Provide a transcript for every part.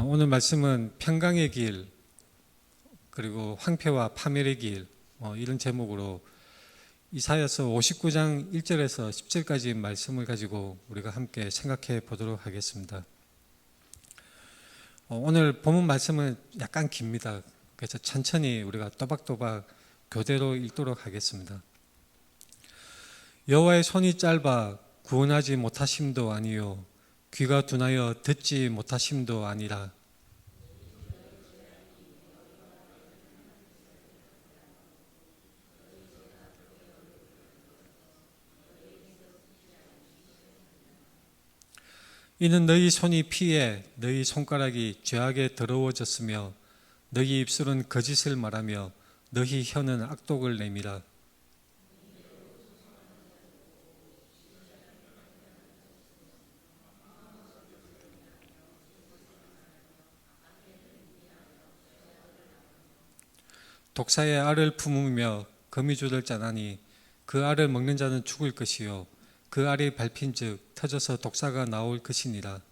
오늘 말씀은 평강의 길, 그리고 황폐와 파멸의 길, 이런 제목으로 이사야서 59장 1절에서 10절까지 말씀을 가지고 우리가 함께 생각해 보도록 하겠습니다. 오늘 본문 말씀은 약간 깁니다. 그래서 천천히 우리가 또박또박 교대로 읽도록 하겠습니다. 여호와의 손이 짧아 구원하지 못하심도 아니요 귀가 둔하여 듣지 못하심도 아니라 이는 너희 손이 피해 너희 손가락이 죄악에 더러워졌으며 너희 입술은 거짓을 말하며 너희 혀는 악독을 내밀어 독사의 알을 품으며 거미줄을 짜나니 그 알을 먹는 자는 죽을 것이요 그 알이 밟힌즉 터져서 독사가 나올 것이니라.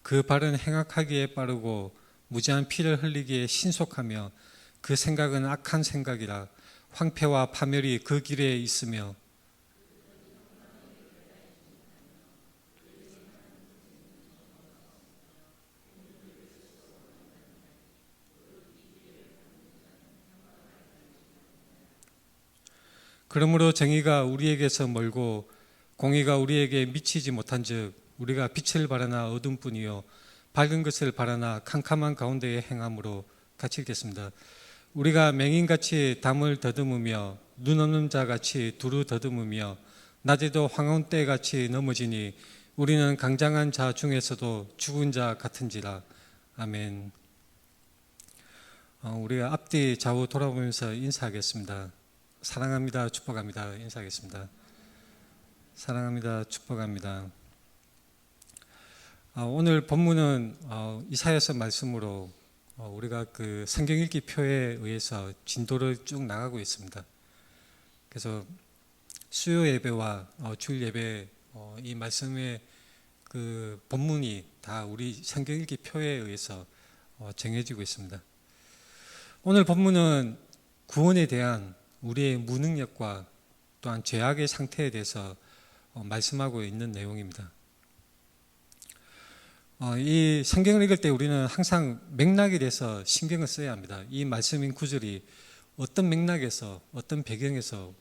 그 발은 행악하기에 빠르고 무지한 피를 흘리기에 신속하며 그 생각은 악한 생각이라. 황폐와 파멸이 그 길에 있으며 그러므로 정의가 우리에게서 멀고 공의가 우리에게 미치지 못한즉 우리가 빛을 바라나 어둠뿐이요 밝은 것을 바라나 캄캄한 가운데에 행함으로. 같이 읽겠습니다. 우리가 맹인같이 담을 더듬으며 눈 없는 자같이 두루 더듬으며 낮에도 황혼 때같이 넘어지니 우리는 강장한 자 중에서도 죽은 자 같은지라. 아멘. 우리가 앞뒤 좌우 돌아보면서 인사하겠습니다. 사랑합니다. 축복합니다. 인사하겠습니다. 사랑합니다. 축복합니다. 오늘 본문은 이사야서 말씀으로 우리가 그 성경 읽기 표에 의해서 진도를 쭉 나가고 있습니다. 그래서 수요 예배와 주일 예배 이 말씀의 그 본문이 다 우리 성경 읽기 표에 의해서 정해지고 있습니다. 오늘 본문은 구원에 대한 우리의 무능력과 또한 죄악의 상태에 대해서 말씀하고 있는 내용입니다. 이 성경을 읽을 때 우리는 항상 맥락에 대해서 신경을 써야 합니다. 이 말씀인 구절이 어떤 맥락에서 어떤 배경에서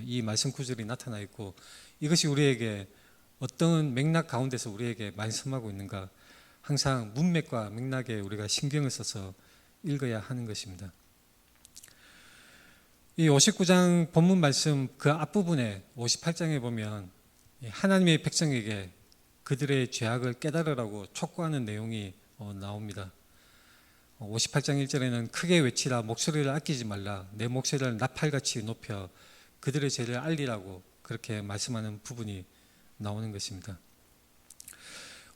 이 말씀 구절이 나타나 있고 이것이 우리에게 어떤 맥락 가운데서 우리에게 말씀하고 있는가, 항상 문맥과 맥락에 우리가 신경을 써서 읽어야 하는 것입니다. 이 59장 본문 말씀 그 앞부분에 58장에 보면 하나님의 백성에게 그들의 죄악을 깨달으라고 촉구하는 내용이 나옵니다. 58장 1절에는 크게 외치라, 목소리를 아끼지 말라, 내 목소리를 나팔같이 높여 그들의 죄를 알리라고 그렇게 말씀하는 부분이 나오는 것입니다.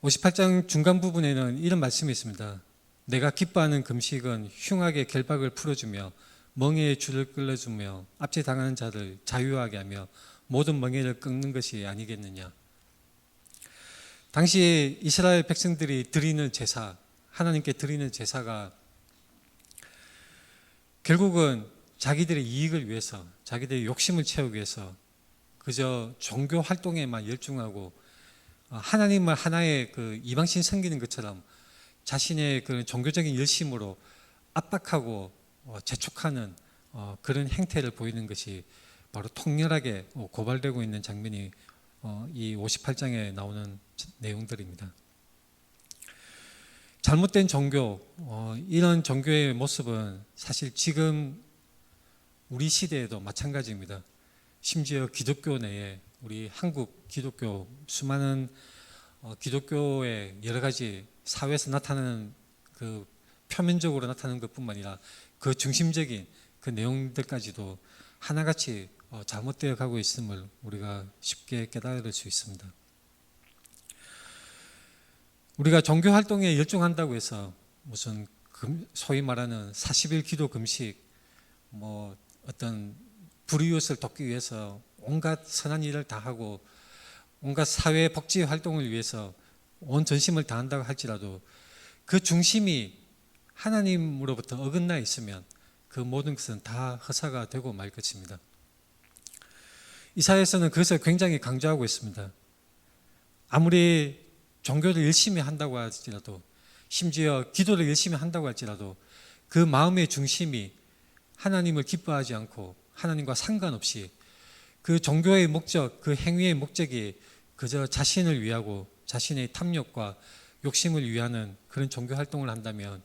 58장 중간 부분에는 이런 말씀이 있습니다. 내가 기뻐하는 금식은 흉악의 결박을 풀어주며 멍에의 줄을 끌어주며 압제당하는 자를 자유하게 하며 모든 멍에를 끊는 것이 아니겠느냐. 당시 이스라엘 백성들이 드리는 제사, 하나님께 드리는 제사가 결국은 자기들의 이익을 위해서, 자기들의 욕심을 채우기 위해서 그저 종교 활동에만 열중하고 하나님을 하나의 그 이방신 섬기는 것처럼 자신의 그 종교적인 열심으로 압박하고 재촉하는 그런 행태를 보이는 것이 바로 통렬하게 고발되고 있는 장면이 이 58장에 나오는 내용들입니다. 잘못된 종교, 이런 종교의 모습은 사실 지금 우리 시대에도 마찬가지입니다. 심지어 기독교 내에 우리 한국 기독교 수많은 기독교의 여러 가지 사회에서 나타나는 그 표면적으로 나타나는 것뿐만 아니라 그 중심적인 그 내용들까지도 하나같이 잘못되어 가고 있음을 우리가 쉽게 깨달을 수 있습니다. 우리가 종교 활동에 열중한다고 해서 무슨 소위 말하는 40일 기도 금식, 뭐 어떤 불이웃을 돕기 위해서 온갖 선한 일을 다 하고 온갖 사회 복지 활동을 위해서 온 전심을 다한다고 할지라도 그 중심이 하나님으로부터 어긋나 있으면 그 모든 것은 다 허사가 되고 말 것입니다. 이사야서는 그것을 굉장히 강조하고 있습니다. 아무리 종교를 열심히 한다고 할지라도, 심지어 기도를 열심히 한다고 할지라도 그 마음의 중심이 하나님을 기뻐하지 않고 하나님과 상관없이 그 종교의 목적, 그 행위의 목적이 그저 자신을 위하고 자신의 탐욕과 욕심을 위하는 그런 종교 활동을 한다면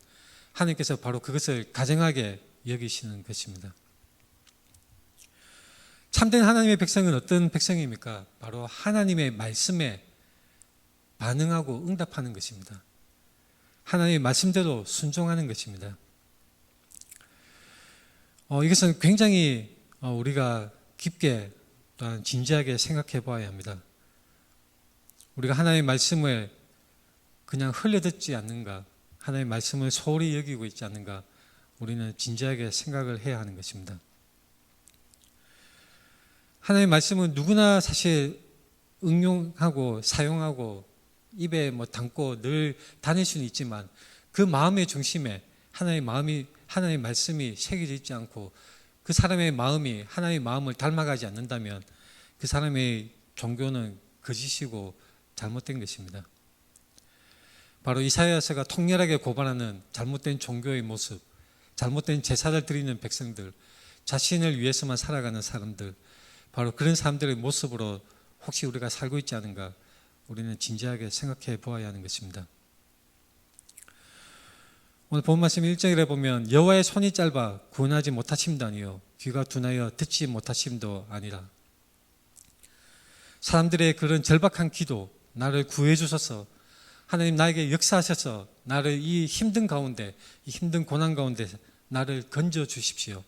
하나님께서 바로 그것을 가증하게 여기시는 것입니다. 참된 하나님의 백성은 어떤 백성입니까? 바로 하나님의 말씀에 반응하고 응답하는 것입니다. 하나님의 말씀대로 순종하는 것입니다. 이것은 굉장히 우리가 깊게 또한 진지하게 생각해 보아야 합니다. 우리가 하나님의 말씀을 그냥 흘려듣지 않는가, 하나님의 말씀을 소홀히 여기고 있지 않는가, 우리는 진지하게 생각을 해야 하는 것입니다. 하나님의 말씀은 누구나 사실 응용하고 사용하고 입에 담고 늘 다닐 수는 있지만 그 마음의 중심에 하나님의 말씀이 새겨져 있지 않고 그 사람의 마음이 하나님의 마음을 닮아가지 않는다면 그 사람의 종교는 거짓이고 잘못된 것입니다. 바로 이사야서가 통렬하게 고발하는 잘못된 종교의 모습, 잘못된 제사를 드리는 백성들, 자신을 위해서만 살아가는 사람들, 바로 그런 사람들의 모습으로 혹시 우리가 살고 있지 않은가, 우리는 진지하게 생각해 보아야 하는 것입니다. 오늘 본 말씀 1절에 보면 여호와의 손이 짧아 구원하지 못하심도 아니요 귀가 둔하여 듣지 못하심도 아니라. 사람들의 그런 절박한 기도, 나를 구해 주소서, 하나님 나에게 역사하셔서 나를 이 힘든 가운데, 이 힘든 고난 가운데 나를 건져 주십시오.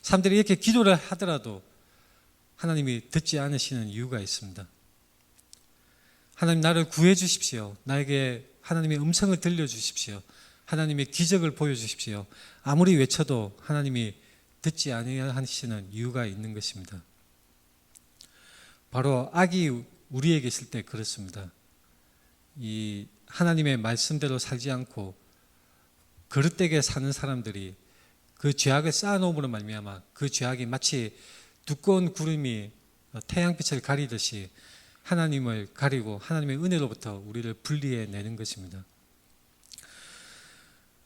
사람들이 이렇게 기도를 하더라도 하나님이 듣지 않으시는 이유가 있습니다. 하나님 나를 구해 주십시오. 나에게 하나님의 음성을 들려주십시오. 하나님의 기적을 보여주십시오. 아무리 외쳐도 하나님이 듣지 아니하시는 이유가 있는 것입니다. 바로 악이 우리에게 있을 때 그렇습니다. 이 하나님의 말씀대로 살지 않고 그릇되게 사는 사람들이 그 죄악을 쌓아놓음으로 말미암아 그 죄악이 마치 두꺼운 구름이 태양빛을 가리듯이 하나님을 가리고 하나님의 은혜로부터 우리를 분리해 내는 것입니다.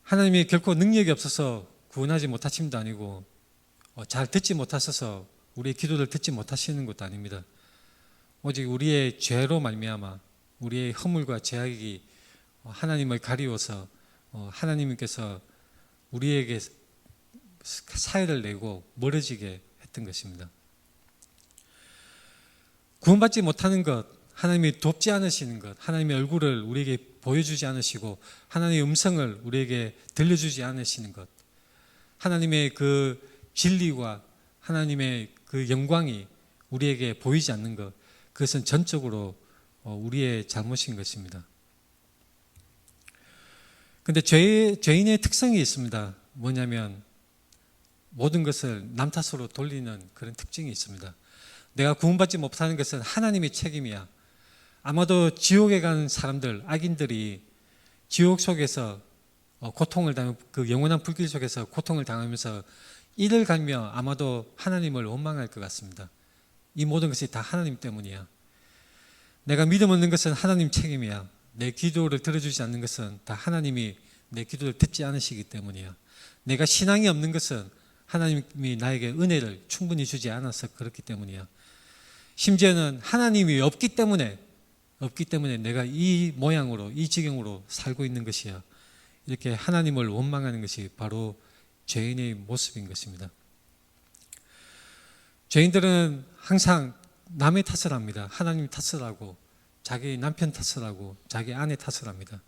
하나님이 결코 능력이 없어서 구원하지 못하심도 아니고 잘 듣지 못하셔서 우리의 기도를 듣지 못하시는 것도 아닙니다. 오직 우리의 죄로 말미암아 우리의 허물과 죄악이 하나님을 가리워서 하나님께서 우리에게 사해를 내고 멀어지게 했던 것입니다. 구원받지 못하는 것, 하나님이 돕지 않으시는 것, 하나님의 얼굴을 우리에게 보여주지 않으시고 하나님의 음성을 우리에게 들려주지 않으시는 것, 하나님의 그 진리와 하나님의 그 영광이 우리에게 보이지 않는 것, 그것은 전적으로 우리의 잘못인 것입니다. 그런데 죄인의 특성이 있습니다. 뭐냐면 모든 것을 남 탓으로 돌리는 그런 특징이 있습니다. 내가 구원받지 못하는 것은 하나님의 책임이야. 아마도 지옥에 간 사람들, 악인들이 지옥 속에서 고통을 당하고 그 영원한 불길 속에서 고통을 당하면서 이를 갈며 아마도 하나님을 원망할 것 같습니다. 이 모든 것이 다 하나님 때문이야. 내가 믿음 없는 것은 하나님 책임이야. 내 기도를 들어주지 않는 것은 다 하나님이 내 기도를 듣지 않으시기 때문이야. 내가 신앙이 없는 것은 하나님이 나에게 은혜를 충분히 주지 않아서 그렇기 때문이야. 심지어는 하나님이 없기 때문에 내가 이 모양으로, 이 지경으로 살고 있는 것이야. 이렇게 하나님을 원망하는 것이 바로 죄인의 모습인 것입니다. 죄인들은 항상 남의 탓을 합니다. 하나님 탓을 하고 자기 남편 탓을 하고 자기 아내 탓을 합니다.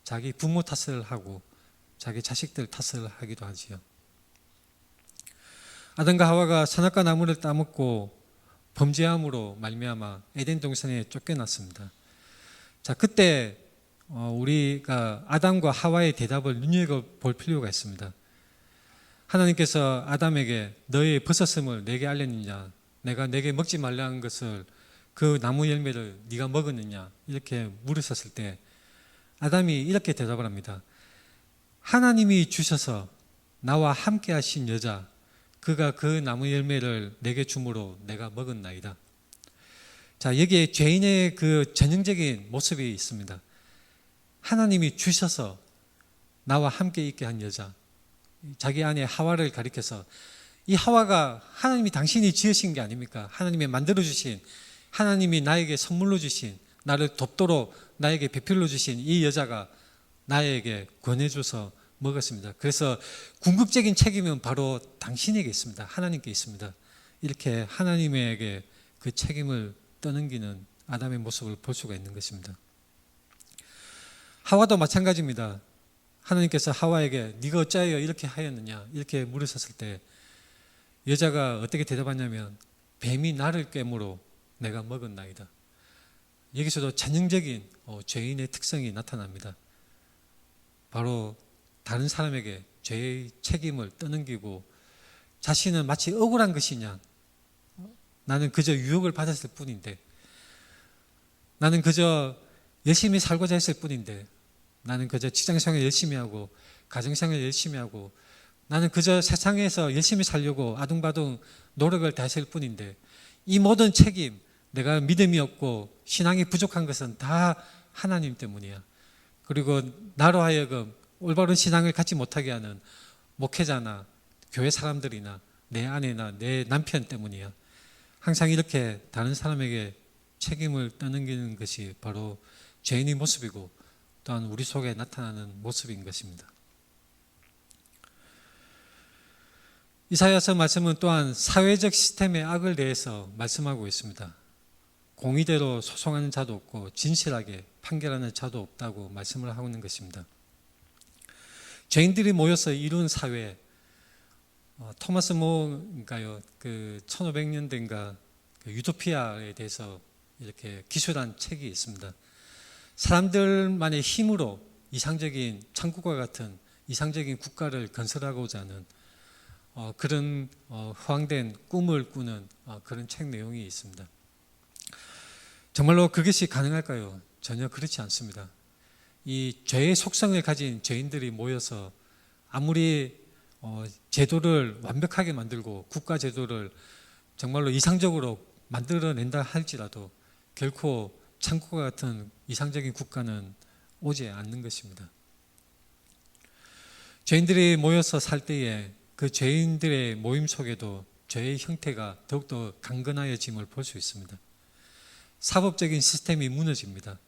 자기 부모 탓을 하고 자기 자식들 탓을 하기도 하지요. 아담과 하와가 선악과 나무를 따먹고 범죄함으로 말미암아 에덴 동산에 쫓겨났습니다. 자, 그때 우리가 아담과 하와의 대답을 눈여겨볼 필요가 있습니다. 하나님께서 아담에게 너의 벗었음을 내게 알렸느냐, 내가 내게 먹지 말라는 것을 그 나무 열매를 네가 먹었느냐 이렇게 물으셨을 때 아담이 이렇게 대답을 합니다. 하나님이 주셔서 나와 함께 하신 여자, 그가 그 나무 열매를 내게 주므로 내가 먹었나이다. 자, 여기에 죄인의 그 전형적인 모습이 있습니다. 하나님이 주셔서 나와 함께 있게 한 여자, 자기 아내 하와를 가리켜서 이 하와가 하나님이 당신이 지으신 게 아닙니까? 하나님이 만들어주신, 하나님이 나에게 선물로 주신, 나를 돕도록 나에게 배필로 주신 이 여자가 나에게 권해줘서 먹었습니다. 그래서 궁극적인 책임은 바로 당신에게 있습니다. 하나님께 있습니다. 이렇게 하나님에게 그 책임을 떠넘기는 아담의 모습을 볼 수가 있는 것입니다. 하와도 마찬가지입니다. 하나님께서 하와에게 네가 어찌하여 이렇게 하였느냐 이렇게 물으셨을 때 여자가 어떻게 대답하냐면 뱀이 나를 꿰므로 내가 먹었나이다. 여기서도 전형적인 죄인의 특성이 나타납니다. 바로 다른 사람에게 죄의 책임을 떠넘기고 자신은 마치 억울한 것이냐, 나는 그저 유혹을 받았을 뿐인데, 나는 그저 열심히 살고자 했을 뿐인데, 나는 그저 직장생활 열심히 하고 가정생활 열심히 하고 나는 그저 세상에서 열심히 살려고 아둥바둥 노력을 다했을 뿐인데 이 모든 책임, 내가 믿음이 없고 신앙이 부족한 것은 다 하나님 때문이야. 그리고 나로 하여금 올바른 신앙을 갖지 못하게 하는 목회자나 교회 사람들이나 내 아내나 내 남편 때문이야. 항상 이렇게 다른 사람에게 책임을 떠넘기는 것이 바로 죄인의 모습이고 또한 우리 속에 나타나는 모습인 것입니다. 이사야서 말씀은 또한 사회적 시스템의 악을 대해서 말씀하고 있습니다. 공의대로 소송하는 자도 없고 진실하게 판결하는 자도 없다고 말씀을 하고 있는 것입니다. 죄인들이 모여서 이룬 사회, 토마스 모인가요? 그 1500년대인가 그 유토피아에 대해서 이렇게 기술한 책이 있습니다. 사람들만의 힘으로 이상적인 천국과 같은 이상적인 국가를 건설하고자 하는 그런 허황된 꿈을 꾸는 그런 책 내용이 있습니다. 정말로 그것이 가능할까요? 전혀 그렇지 않습니다. 이 죄의 속성을 가진 죄인들이 모여서 아무리 제도를 완벽하게 만들고 국가 제도를 정말로 이상적으로 만들어낸다 할지라도 결코 천국과 같은 이상적인 국가는 오지 않는 것입니다. 죄인들이 모여서 살 때에 그 죄인들의 모임 속에도 죄의 형태가 더욱더 강건하여짐을 볼 수 있습니다. 사법적인 시스템이 무너집니다.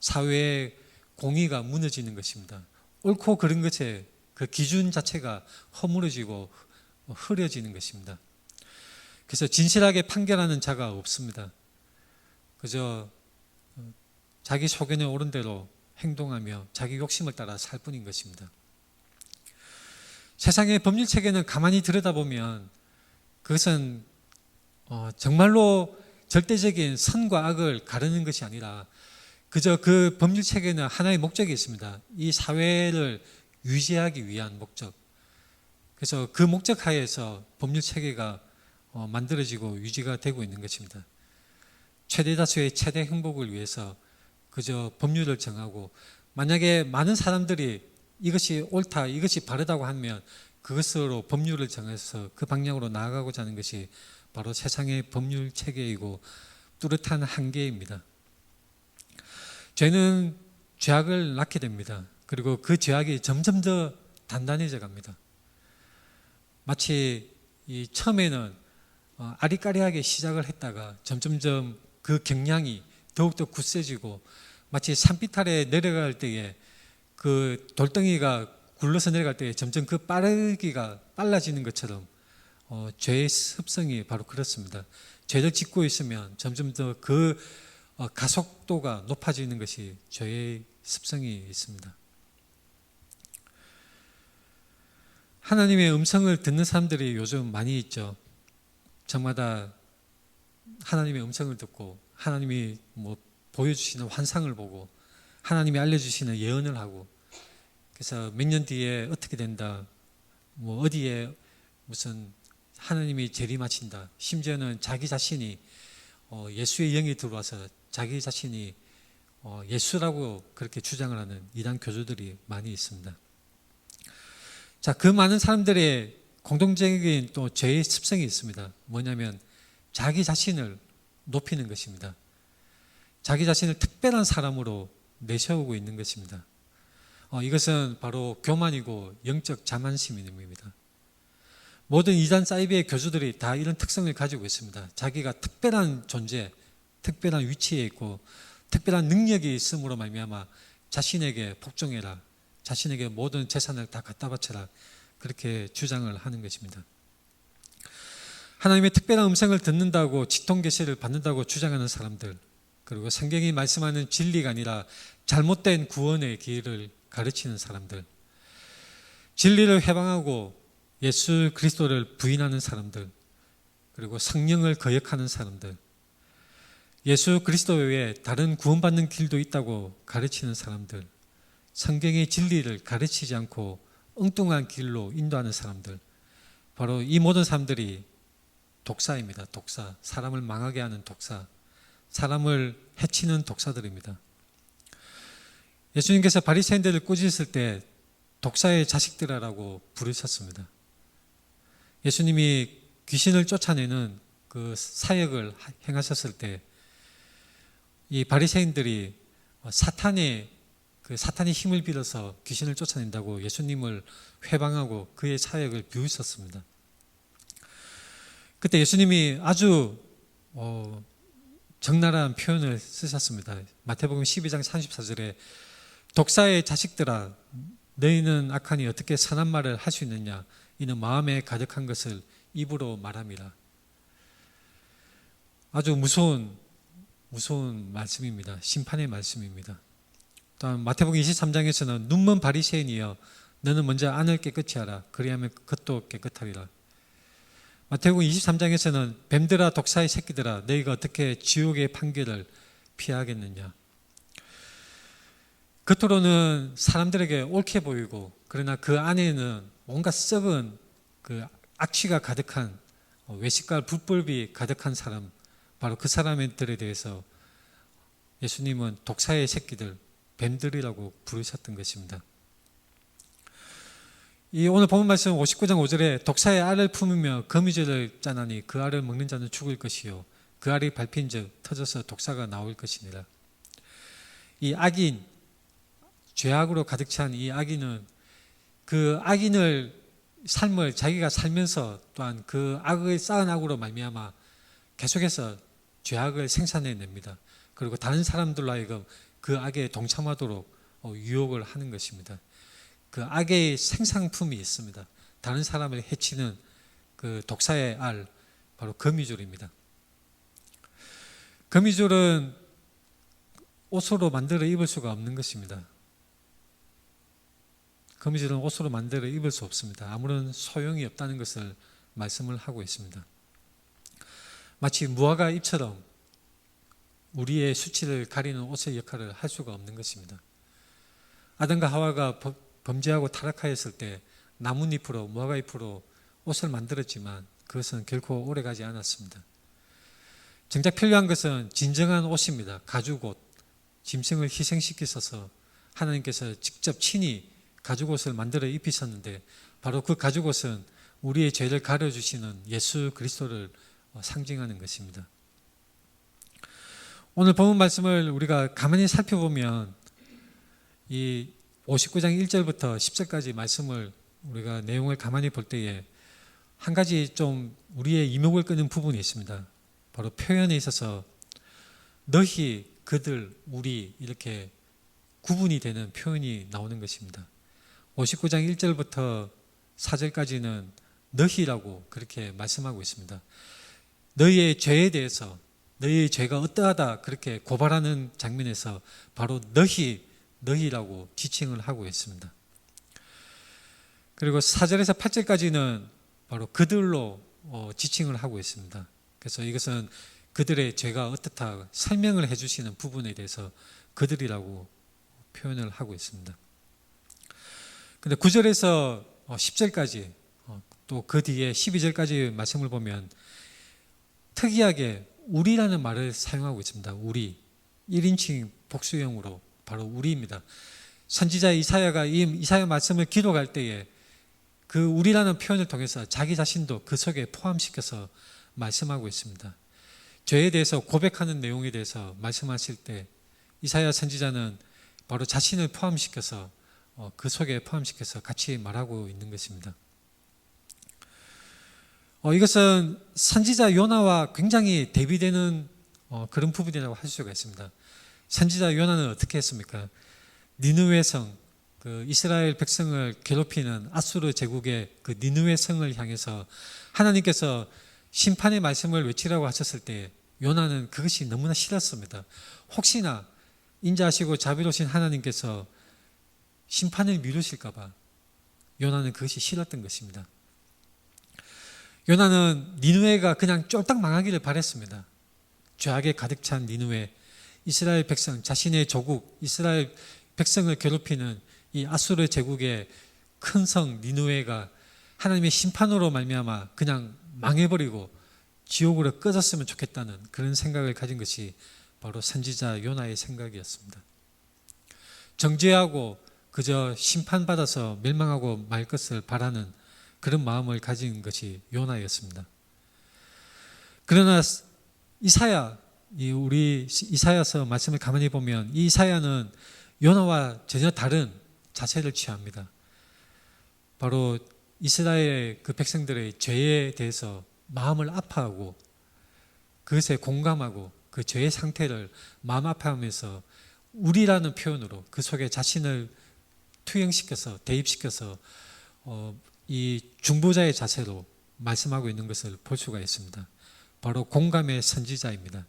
사회의 공의가 무너지는 것입니다. 옳고 그른 것의 그 기준 자체가 허물어지고 흐려지는 것입니다. 그래서 진실하게 판결하는 자가 없습니다. 그저 자기 속에는 옳은 대로 행동하며 자기 욕심을 따라 살 뿐인 것입니다. 세상의 법률 체계는 가만히 들여다보면 그것은 정말로 절대적인 선과 악을 가르는 것이 아니라 그저 그 법률 체계는 하나의 목적이 있습니다. 이 사회를 유지하기 위한 목적. 그래서 그 목적 하에서 법률 체계가 만들어지고 유지가 되고 있는 것입니다. 최대 다수의 최대 행복을 위해서 그저 법률을 정하고 만약에 많은 사람들이 이것이 옳다, 이것이 바르다고 하면 그것으로 법률을 정해서 그 방향으로 나아가고자 하는 것이 바로 세상의 법률 체계이고 뚜렷한 한계입니다. 죄는 죄악을 낳게 됩니다. 그리고 그 죄악이 점점 더 단단해져 갑니다. 마치 처음에는 아리까리하게 시작을 했다가 점점점 그 경량이 더욱더 굳세지고 마치 산빛 아래 내려갈 때에 그 돌덩이가 굴러서 내려갈 때에 점점 그 빠르기가 빨라지는 것처럼 죄의 습성이 바로 그렇습니다. 죄를 짓고 있으면 점점 더 그 가속도가 높아지는 것이 죄의 습성이 있습니다. 하나님의 음성을 듣는 사람들이 요즘 많이 있죠. 저마다 하나님의 음성을 듣고 하나님이 보여주시는 환상을 보고 하나님이 알려주시는 예언을 하고, 그래서 몇 년 뒤에 어떻게 된다, 뭐 어디에 무슨 하나님이 재림하신다, 심지어는 자기 자신이 예수의 영이 들어와서 자기 자신이 예수라고 그렇게 주장을 하는 이단 교주들이 많이 있습니다. 자, 그 많은 사람들의 공동적인 또 죄의 습성이 있습니다. 뭐냐면 자기 자신을 높이는 것입니다. 자기 자신을 특별한 사람으로 내세우고 있는 것입니다. 이것은 바로 교만이고 영적 자만심입니다. 모든 이단 사이비의 교주들이 다 이런 특성을 가지고 있습니다. 자기가 특별한 존재, 특별한 위치에 있고 특별한 능력이 있음으로 말미암아 자신에게 복종해라, 자신에게 모든 재산을 다 갖다 바쳐라, 그렇게 주장을 하는 것입니다. 하나님의 특별한 음성을 듣는다고 직통 계시를 받는다고 주장하는 사람들, 그리고 성경이 말씀하는 진리가 아니라 잘못된 구원의 길을 가르치는 사람들, 진리를 회방하고 예수 그리스도를 부인하는 사람들, 그리고 성령을 거역하는 사람들, 예수 그리스도 외에 다른 구원받는 길도 있다고 가르치는 사람들, 성경의 진리를 가르치지 않고 엉뚱한 길로 인도하는 사람들, 바로 이 모든 사람들이 독사입니다. 독사, 사람을 망하게 하는 독사, 사람을 해치는 독사들입니다. 예수님께서 바리새인들을 꾸짖을 때 독사의 자식들아라고 부르셨습니다. 예수님이 귀신을 쫓아내는 그 사역을 행하셨을 때 이 바리새인들이 사탄의 힘을 빌어서 귀신을 쫓아낸다고 예수님을 회방하고 그의 사역을 비웃었습니다. 그때 예수님이 아주 적나라한 표현을 쓰셨습니다. 마태복음 12장 34절에 독사의 자식들아, 너희는 악하니 어떻게 선한 말을 할 수 있느냐, 이는 마음에 가득한 것을 입으로 말함이라. 아주 무서운 말씀입니다. 심판의 말씀입니다. 또한 마태복음 23장에서는 눈먼 바리새인이여, 너는 먼저 안을 깨끗이 하라, 그리하면 겉도 깨끗하리라. 마태복음 23장에서는 뱀들아 독사의 새끼들아, 너희가 어떻게 지옥의 판결을 피하겠느냐. 겉으로는 사람들에게 옳게 보이고, 그러나 그 안에는 온갖 썩은 그 악취가 가득한 외식과 불법이 가득한 사람, 바로 그 사람들에 대해서 예수님은 독사의 새끼들, 뱀들이라고 부르셨던 것입니다. 이 오늘 본문 말씀 59장 5절에 독사의 알을 품으며 거미줄을 짜나니 그 알을 먹는 자는 죽을 것이요 그 알이 밟힌즉 터져서 독사가 나올 것이니라. 이 악인, 죄악으로 가득 찬 이 악인은 그 악인을 삶을 자기가 살면서 또한 그 악을 쌓은 악으로 말미암아 계속해서 죄악을 생산해냅니다. 그리고 다른 사람들로 하여금 그 악에 동참하도록 유혹을 하는 것입니다. 그 악의 생산품이 있습니다. 다른 사람을 해치는 그 독사의 알, 바로 거미줄입니다. 거미줄은 옷으로 만들어 입을 수가 없는 것입니다. 거미줄은 옷으로 만들어 입을 수 없습니다. 아무런 소용이 없다는 것을 말씀을 하고 있습니다. 마치 무화과 잎처럼 우리의 수치를 가리는 옷의 역할을 할 수가 없는 것입니다. 아담과 하와가 범죄하고 타락하였을 때 나뭇잎으로, 무화과 잎으로 옷을 만들었지만 그것은 결코 오래가지 않았습니다. 정작 필요한 것은 진정한 옷입니다. 가죽옷, 짐승을 희생시키셔서 하나님께서 직접 친히 가죽옷을 만들어 입히셨는데, 바로 그 가죽옷은 우리의 죄를 가려주시는 예수 그리스도를 상징하는 것입니다. 오늘 본문 말씀을 우리가 가만히 살펴보면 이 59장 1절부터 10절까지 말씀을 우리가 내용을 가만히 볼 때에 한 가지 좀 우리의 이목을 끄는 부분이 있습니다. 바로 표현에 있어서 너희, 그들, 우리 이렇게 구분이 되는 표현이 나오는 것입니다. 59장 1절부터 4절까지는 너희라고 그렇게 말씀하고 있습니다. 너희의 죄에 대해서, 너희의 죄가 어떠하다 그렇게 고발하는 장면에서 바로 너희라고 지칭을 하고 있습니다. 그리고 4절에서 8절까지는 바로 그들로 지칭을 하고 있습니다. 그래서 이것은 그들의 죄가 어떻다 설명을 해주시는 부분에 대해서 그들이라고 표현을 하고 있습니다. 근데 9절에서 10절까지 또 그 뒤에 12절까지 말씀을 보면 특이하게 우리라는 말을 사용하고 있습니다. 우리 1인칭 복수형으로 바로 우리입니다. 선지자 이사야가 이사야 말씀을 기록할 때에 그 우리라는 표현을 통해서 자기 자신도 그 속에 포함시켜서 말씀하고 있습니다. 죄에 대해서 고백하는 내용에 대해서 말씀하실 때 이사야 선지자는 바로 자신을 포함시켜서 그 속에 포함시켜서 같이 말하고 있는 것입니다. 이것은 선지자 요나와 굉장히 대비되는 그런 부분이라고 할 수가 있습니다. 선지자 요나는 어떻게 했습니까? 니느웨 성, 그 이스라엘 백성을 괴롭히는 아수르 제국의 그 니느웨 성을 향해서 하나님께서 심판의 말씀을 외치라고 하셨을 때 요나는 그것이 너무나 싫었습니다. 혹시나 인자하시고 자비로우신 하나님께서 심판을 미루실까 봐 요나는 그것이 싫었던 것입니다. 요나는 니느웨가 그냥 쫄딱 망하기를 바랬습니다. 죄악에 가득 찬 니느웨, 이스라엘 백성, 자신의 조국 이스라엘 백성을 괴롭히는 이 아수르 제국의 큰 성 니느웨가 하나님의 심판으로 말미암아 그냥 망해버리고 지옥으로 꺼졌으면 좋겠다는 그런 생각을 가진 것이 바로 선지자 요나의 생각이었습니다. 정죄하고 그저 심판받아서 멸망하고 말 것을 바라는 그런 마음을 가진 것이 요나였습니다. 그러나 우리 이사야서 말씀을 가만히 보면 이 이사야는 요나와 전혀 다른 자세를 취합니다. 바로 이스라엘 그 백성들의 죄에 대해서 마음을 아파하고 그것에 공감하고 그 죄의 상태를 마음 아파하면서 우리라는 표현으로 그 속에 자신을 투영시켜서 대입시켜서 이 중보자의 자세로 말씀하고 있는 것을 볼 수가 있습니다. 바로 공감의 선지자입니다.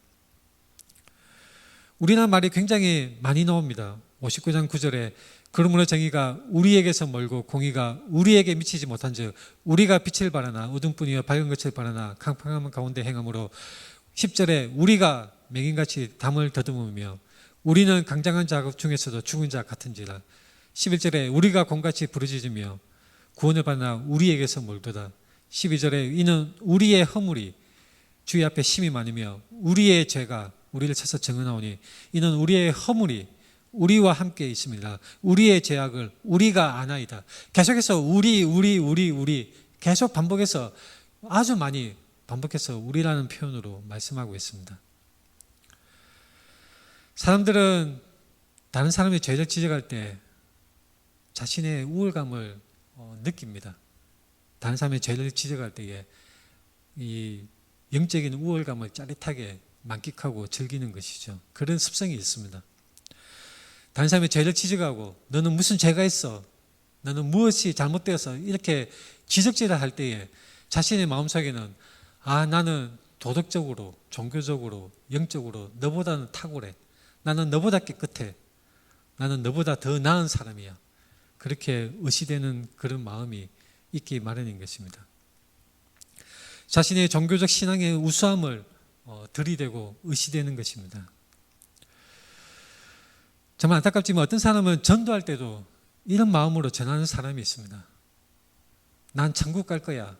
우리나라 말이 굉장히 많이 나옵니다. 59장 9절에 그러므로 정의가 우리에게서 멀고 공의가 우리에게 미치지 못한즉 우리가 빛을 발하나 어둠뿐이여 밝은 것을 발하나 캄캄한 가운데 행함으로 10절에 우리가 맹인같이 담을 더듬으며 우리는 강장한 자 중에서도 죽은 자 같은지라 11절에 우리가 곰같이 부르짖으며 구원을 받으나 우리에게서 멀도다 12절에 이는 우리의 허물이 주의 앞에 심히 많으며 우리의 죄가 우리를 쳐서 정하오니 이는 우리의 허물이 우리와 함께 있습니다. 우리의 죄악을 우리가 아나이다. 계속해서 우리 계속 반복해서 아주 많이 반복해서 우리라는 표현으로 말씀하고 있습니다. 사람들은 다른 사람의 죄를 지적할 때 자신의 우월감을 느낍니다. 다른 사람의 죄를 지적할 때에 이 영적인 우월감을 짜릿하게 만끽하고 즐기는 것이죠. 그런 습성이 있습니다. 다른 사람의 죄를 지적하고 너는 무슨 죄가 있어? 너는 무엇이 잘못되어서 이렇게 지적질을 할 때에 자신의 마음속에는 나는 도덕적으로, 종교적으로, 영적으로 너보다는 탁월해. 나는 너보다 깨끗해. 나는 너보다 더 나은 사람이야. 그렇게 의시되는 그런 마음이 있기 마련인 것입니다. 자신의 종교적 신앙의 우수함을 들이대고 의시되는 것입니다. 정말 안타깝지만 어떤 사람은 전도할 때도 이런 마음으로 전하는 사람이 있습니다. 난 천국 갈 거야.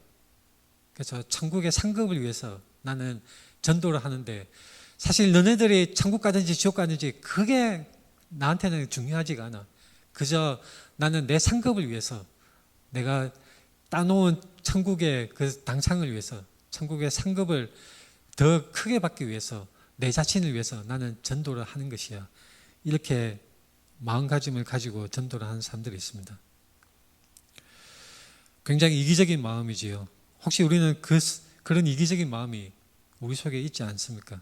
그래서 천국의 상급을 위해서 나는 전도를 하는데 사실 너네들이 천국 가든지 지옥 가든지 그게 나한테는 중요하지가 않아. 그저 나는 내 상급을 위해서 내가 따놓은 천국의 그 당상을 위해서 천국의 상급을 더 크게 받기 위해서 내 자신을 위해서 나는 전도를 하는 것이야. 이렇게 마음가짐을 가지고 전도를 하는 사람들이 있습니다. 굉장히 이기적인 마음이지요. 혹시 우리는 그런 이기적인 마음이 우리 속에 있지 않습니까?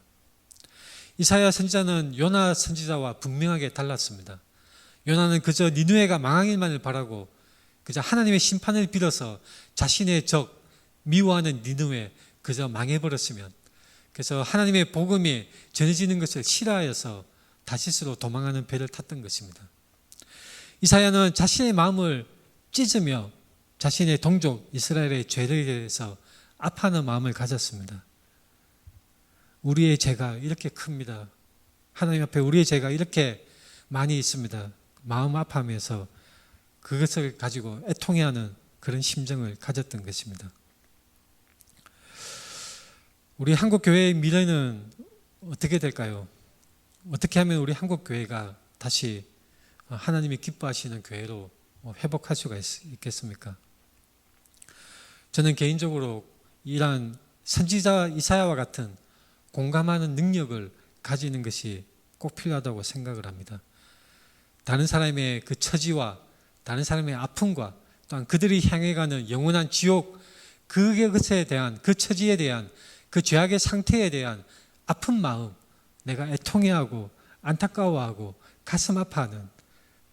이사야 선지자는 요나 선지자와 분명하게 달랐습니다. 요나는 그저 니느웨가 망하기만을 바라고 그저 하나님의 심판을 빌어서 자신의 적 미워하는 니느웨 그저 망해버렸으면 그래서 하나님의 복음이 전해지는 것을 싫어하여서 다시스로 도망하는 배를 탔던 것입니다. 이사야는 자신의 마음을 찢으며 자신의 동족 이스라엘의 죄를 대해서 아파하는 마음을 가졌습니다. 우리의 죄가 이렇게 큽니다. 하나님 앞에 우리의 죄가 이렇게 많이 있습니다. 마음 아파하면서 그것을 가지고 애통해하는 그런 심정을 가졌던 것입니다. 우리 한국 교회의 미래는 어떻게 될까요? 어떻게 하면 우리 한국 교회가 다시 하나님이 기뻐하시는 교회로 회복할 수가 있겠습니까? 저는 개인적으로 이러한 선지자 이사야와 같은 공감하는 능력을 가지는 것이 꼭 필요하다고 생각을 합니다. 다른 사람의 그 처지와 다른 사람의 아픔과 또한 그들이 향해 가는 영원한 지옥, 그것에 대한, 그 처지에 대한, 그 죄악의 상태에 대한 아픈 마음, 내가 애통해하고 안타까워하고 가슴 아파하는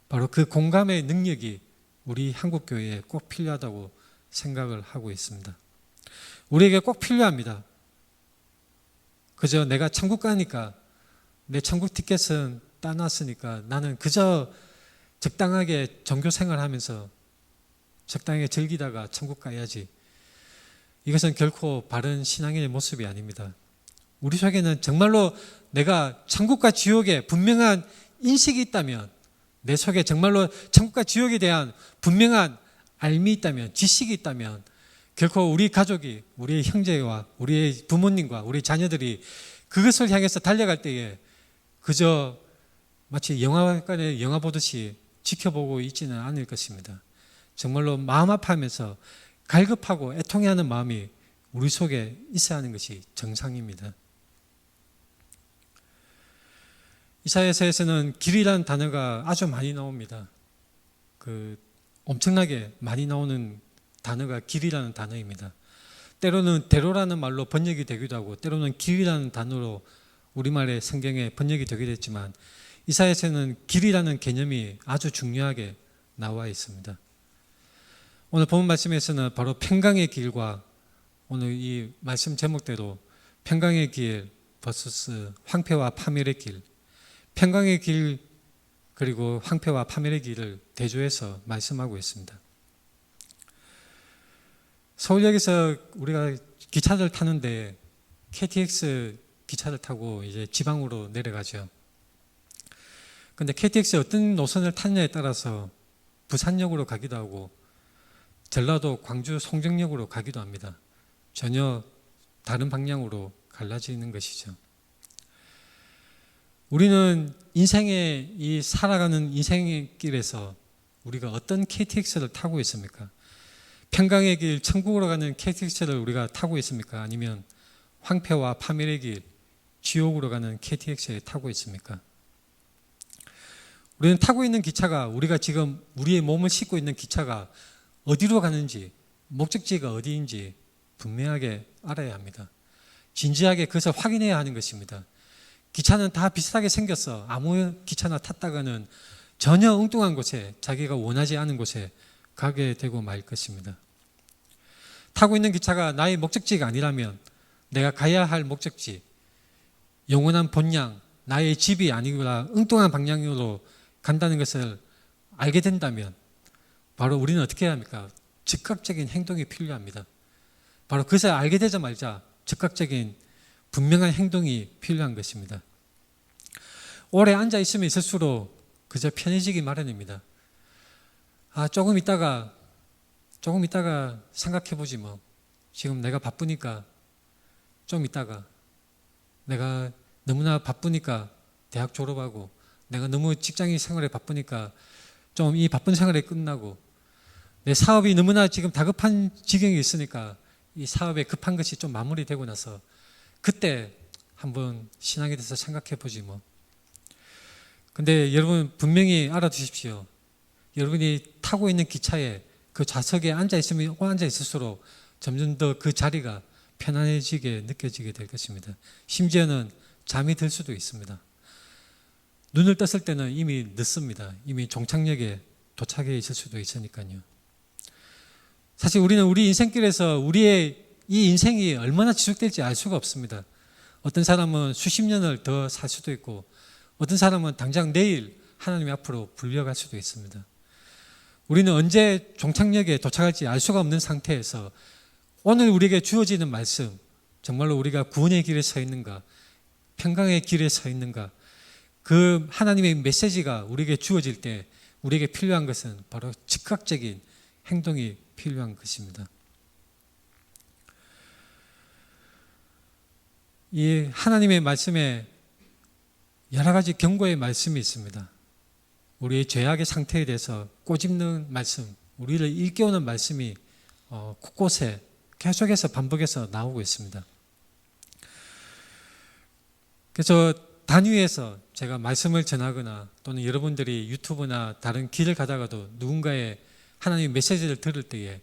바로 그 공감의 능력이 우리 한국교회에 꼭 필요하다고 생각을 하고 있습니다. 우리에게 꼭 필요합니다. 그저 내가 천국 가니까 내 천국 티켓은 따놨으니까 나는 그저 적당하게 종교 생활하면서 적당하게 즐기다가 천국 가야지. 이것은 결코 바른 신앙인의 모습이 아닙니다. 우리 속에는 정말로 내가 천국과 지옥에 분명한 인식이 있다면, 내 속에 정말로 천국과 지옥에 대한 분명한 알미 있다면, 지식이 있다면 결코 우리 가족이, 우리의 형제와 우리의 부모님과 우리 자녀들이 그것을 향해서 달려갈 때에 그저 마치 영화관에 영화 보듯이 지켜보고 있지는 않을 것입니다. 정말로 마음 아파하면서 갈급하고 애통해하는 마음이 우리 속에 있어야 하는 것이 정상입니다. 이사야서에서는 길이라는 단어가 아주 많이 나옵니다. 엄청나게 많이 나오는 단어가 길이라는 단어입니다. 때로는 대로라는 말로 번역이 되기도 하고 때로는 길이라는 단어로 우리말의 성경에 번역이 되기도 했지만 이사야서는 길이라는 개념이 아주 중요하게 나와 있습니다. 오늘 본 말씀에서는 바로 평강의 길과 오늘 이 말씀 제목대로 평강의 길 vs 황폐와 파멸의 길, 평강의 길 그리고 황폐와 파멸의 길을 대조해서 말씀하고 있습니다. 서울역에서 우리가 기차를 타는데 KTX 기차를 타고 이제 지방으로 내려가죠. 근데 KTX에 어떤 노선을 타느냐에 따라서 부산역으로 가기도 하고 전라도 광주 송정역으로 가기도 합니다. 전혀 다른 방향으로 갈라지는 것이죠. 우리는 인생의 이 살아가는 인생의 길에서 우리가 어떤 KTX를 타고 있습니까? 평강의 길, 천국으로 가는 KTX를 우리가 타고 있습니까? 아니면 황폐와 파멸의 길, 지옥으로 가는 KTX에 타고 있습니까? 우리는 타고 있는 기차가, 우리가 지금 우리의 몸을 싣고 있는 기차가 어디로 가는지, 목적지가 어디인지 분명하게 알아야 합니다. 진지하게 그것을 확인해야 하는 것입니다. 기차는 다 비슷하게 생겼어. 아무 기차나 탔다가는 전혀 엉뚱한 곳에, 자기가 원하지 않은 곳에 가게 되고 말 것입니다. 타고 있는 기차가 나의 목적지가 아니라면, 내가 가야 할 목적지, 영원한 본향, 나의 집이 아니구나 엉뚱한 방향으로 간다는 것을 알게 된다면 바로 우리는 어떻게 해야 합니까? 즉각적인 행동이 필요합니다. 바로 그것을 알게 되자마자 즉각적인 분명한 행동이 필요한 것입니다. 오래 앉아 있으면 있을수록 그저 편해지기 마련입니다. 조금 있다가 생각해 보지 뭐. 지금 내가 바쁘니까 좀 있다가, 내가 너무나 바쁘니까 대학 졸업하고, 내가 너무 직장인 생활에 바쁘니까 좀 이 바쁜 생활이 끝나고, 내 사업이 너무나 지금 다급한 지경이 있으니까 이 사업에 급한 것이 좀 마무리되고 나서 그때 한번 신앙에 대해서 생각해 보지 뭐. 근데 여러분 분명히 알아두십시오. 여러분이 타고 있는 기차에 그 좌석에 앉아 있을수록 점점 더 그 자리가 편안해지게 느껴지게 될 것입니다. 심지어는 잠이 들 수도 있습니다. 눈을 떴을 때는 이미 늦습니다. 이미 종착역에 도착해 있을 수도 있으니까요. 사실 우리는 우리 인생길에서 우리의 이 인생이 얼마나 지속될지 알 수가 없습니다. 어떤 사람은 수십 년을 더 살 수도 있고, 어떤 사람은 당장 내일 하나님 앞으로 불려갈 수도 있습니다. 우리는 언제 종착역에 도착할지 알 수가 없는 상태에서 오늘 우리에게 주어지는 말씀, 정말로 우리가 구원의 길에 서 있는가, 평강의 길에 서 있는가, 그 하나님의 메시지가 우리에게 주어질 때 우리에게 필요한 것은 바로 즉각적인 행동이 필요한 것입니다. 이 하나님의 말씀에 여러 가지 경고의 말씀이 있습니다. 우리의 죄악의 상태에 대해서 꼬집는 말씀, 우리를 일깨우는 말씀이 곳곳에 계속해서 반복해서 나오고 있습니다. 그래서 단위에서 제가 말씀을 전하거나 또는 여러분들이 유튜브나 다른 길을 가다가도 누군가의 하나님의 메시지를 들을 때에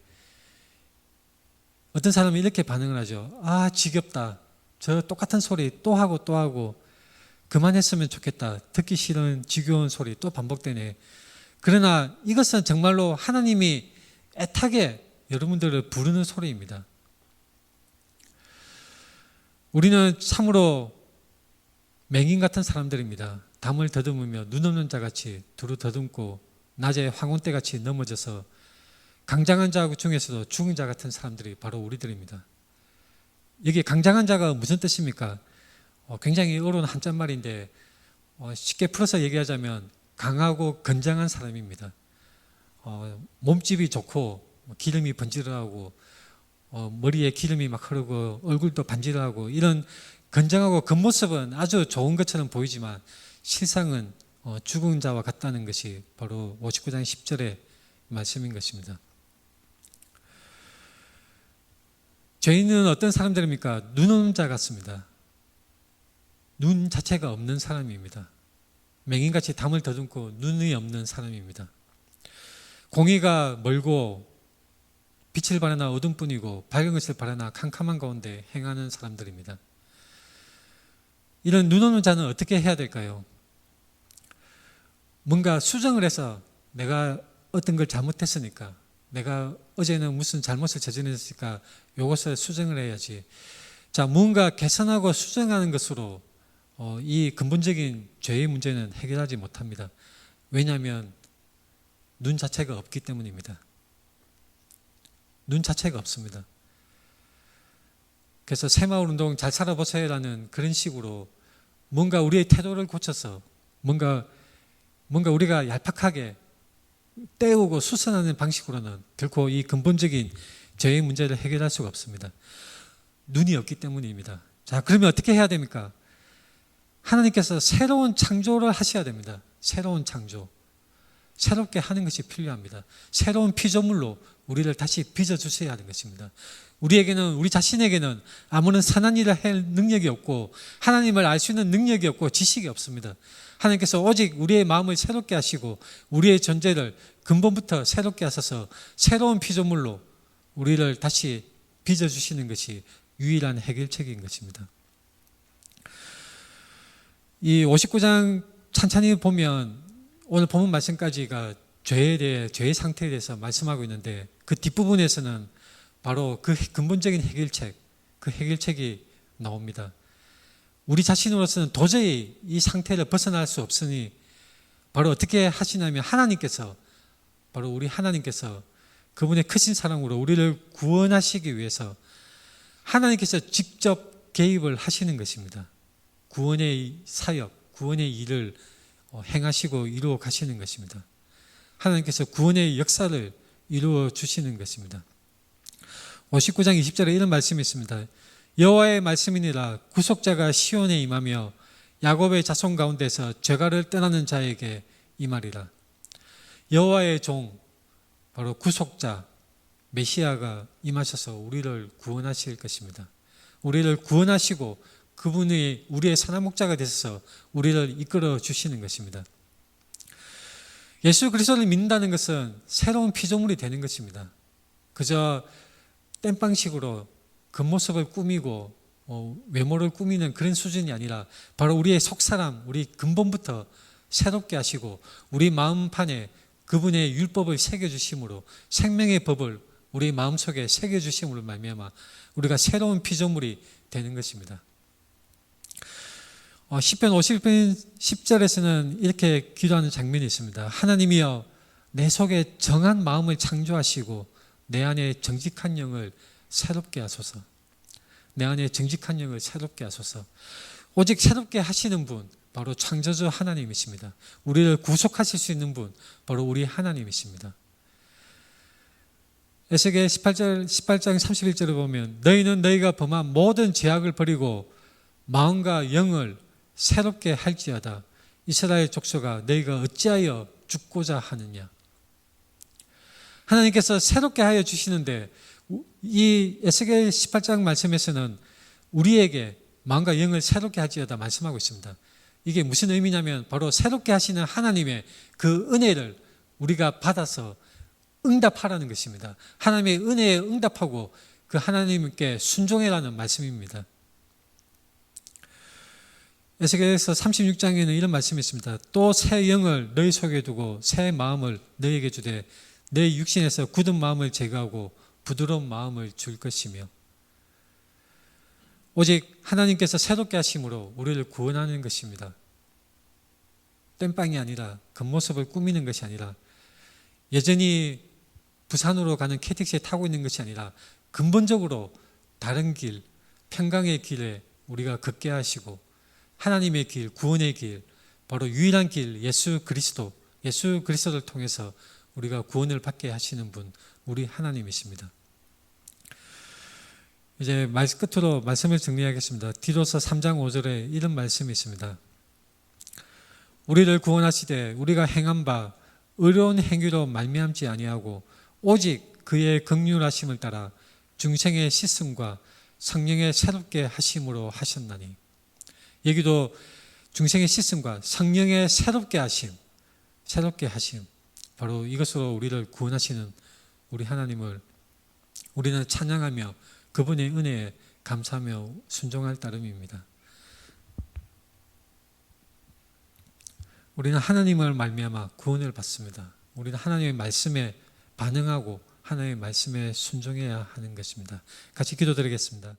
어떤 사람은 이렇게 반응을 하죠. 아, 지겹다. 저 똑같은 소리 또 하고 또 하고 그만했으면 좋겠다. 듣기 싫은 지겨운 소리 또 반복되네. 그러나 이것은 정말로 하나님이 애타게 여러분들을 부르는 소리입니다. 우리는 참으로 맹인 같은 사람들입니다. 담을 더듬으며 눈 없는 자같이 두루 더듬고 낮에 황혼대같이 넘어져서 강장한 자 중에서도 죽은 자 같은 사람들이 바로 우리들입니다. 여기 강장한 자가 무슨 뜻입니까? 굉장히 어려운 한자말인데 쉽게 풀어서 얘기하자면 강하고 건장한 사람입니다. 몸집이 좋고 기름이 번지르하고 머리에 기름이 막 흐르고 얼굴도 반지르하고 이런 건장하고 겉모습은 아주 좋은 것처럼 보이지만 실상은 죽은 자와 같다는 것이 바로 59장 10절의 말씀인 것입니다. 죄인은 어떤 사람들입니까? 눈 없는 자 같습니다. 눈 자체가 없는 사람입니다. 맹인같이 담을 더듬고 눈이 없는 사람입니다. 공의가 멀고 빛을 바라나 어둠뿐이고 밝은 것을 바라나 캄캄한 가운데 행하는 사람들입니다. 이런 눈 없는 자는 어떻게 해야 될까요? 뭔가 수정을 해서 내가 어떤 걸 잘못했으니까, 내가 어제는 무슨 잘못을 저질렀으니까 이것을 수정을 해야지. 자, 뭔가 개선하고 수정하는 것으로 이 근본적인 죄의 문제는 해결하지 못합니다. 왜냐하면 눈 자체가 없기 때문입니다. 눈 자체가 없습니다. 그래서 새마을 운동 잘 살아보세요라는 그런 식으로 뭔가 우리의 태도를 고쳐서 뭔가 우리가 얄팍하게 때우고 수선하는 방식으로는 결코 이 근본적인 죄의 문제를 해결할 수가 없습니다. 눈이 없기 때문입니다. 자, 그러면 어떻게 해야 됩니까? 하나님께서 새로운 창조를 하셔야 됩니다. 새로운 창조. 새롭게 하는 것이 필요합니다. 새로운 피조물로 우리를 다시 빚어주셔야 하는 것입니다. 우리 자신에게는 아무런 선한 일을 할 능력이 없고 하나님을 알 수 있는 능력이 없고 지식이 없습니다. 하나님께서 오직 우리의 마음을 새롭게 하시고 우리의 존재를 근본부터 새롭게 하셔서 새로운 피조물로 우리를 다시 빚어주시는 것이 유일한 해결책인 것입니다. 이 59장 찬찬히 보면 오늘 본문 말씀까지가 죄에 대해, 죄의 상태에 대해서 말씀하고 있는데 그 뒷부분에서는 바로 그 근본적인 해결책, 그 해결책이 나옵니다. 우리 자신으로서는 도저히 이 상태를 벗어날 수 없으니 바로 어떻게 하시냐면 바로 우리 하나님께서 그분의 크신 사랑으로 우리를 구원하시기 위해서 하나님께서 직접 개입을 하시는 것입니다. 구원의 사역, 구원의 일을 행하시고 이루어 가시는 것입니다. 하나님께서 구원의 역사를 이루어 주시는 것입니다. 59장 20절에 이런 말씀이 있습니다. 여호와의 말씀이니라 구속자가 시온에 임하며 야곱의 자손 가운데서 죄가를 떠나는 자에게 임하리라. 여호와의 종, 바로 구속자 메시아가 임하셔서 우리를 구원하실 것입니다. 우리를 구원하시고 그분이 우리의 선한 목자가 되셔서 우리를 이끌어 주시는 것입니다. 예수 그리스도를 믿는다는 것은 새로운 피조물이 되는 것입니다. 그저 땜빵식으로 겉모습을 꾸미고 외모를 꾸미는 그런 수준이 아니라 바로 우리의 속사람, 우리 근본부터 새롭게 하시고 우리 마음판에 그분의 율법을 새겨주심으로 생명의 법을 우리 마음속에 새겨주심으로 말미암아 우리가 새로운 피조물이 되는 것입니다. 시편 50편 10절에서는 이렇게 기도하는 장면이 있습니다. 하나님이여 내 속에 정한 마음을 창조하시고 내 안에 정직한 영을 새롭게 하소서. 내 안에 정직한 영을 새롭게 하소서. 오직 새롭게 하시는 분, 바로 창조주 하나님이십니다. 우리를 구속하실 수 있는 분, 바로 우리 하나님이십니다. 에스겔 18장 31절을 보면 너희는 너희가 범한 모든 죄악을 버리고 마음과 영을 새롭게 할지어다. 이스라엘 족속아 너희가 어찌하여 죽고자 하느냐. 하나님께서 새롭게 하여 주시는데 이 에스겔 18장 말씀에서는 우리에게 마음과 영을 새롭게 하지어다 말씀하고 있습니다. 이게 무슨 의미냐면 바로 새롭게 하시는 하나님의 그 은혜를 우리가 받아서 응답하라는 것입니다. 하나님의 은혜에 응답하고 그 하나님께 순종해라는 말씀입니다. 에스겔에서 36장에는 이런 말씀이 있습니다. 또 새 영을 너희 속에 두고 새 마음을 너희에게 주되 너희 육신에서 굳은 마음을 제거하고 부드러운 마음을 줄 것이며, 오직 하나님께서 새롭게 하심으로 우리를 구원하는 것입니다. 땜빵이 아니라 겉모습을 꾸미는 것이 아니라 여전히 부산으로 가는 KTX에 타고 있는 것이 아니라 근본적으로 다른 길, 평강의 길에 우리가 걷게 하시고 하나님의 길, 구원의 길, 바로 유일한 길 예수 그리스도를 통해서 우리가 구원을 받게 하시는 분, 우리 하나님이십니다. 이제 끝으로 말씀을 정리하겠습니다. 디도서 3장 5절에 이런 말씀이 있습니다. 우리를 구원하시되 우리가 행한 바 의로운 행위로 말미암지 아니하고 오직 그의 긍휼하심을 따라 중생의 씻음과 성령의 새롭게 하심으로 하셨나니. 여기도 중생의 씻음과 성령의 새롭게 하심, 바로 이것으로 우리를 구원하시는 우리 하나님을 우리는 찬양하며 그분의 은혜에 감사하며 순종할 따름입니다. 우리는 하나님을 말미암아 구원을 받습니다. 우리는 하나님의 말씀에 반응하고 하나님의 말씀에 순종해야 하는 것입니다. 같이 기도드리겠습니다.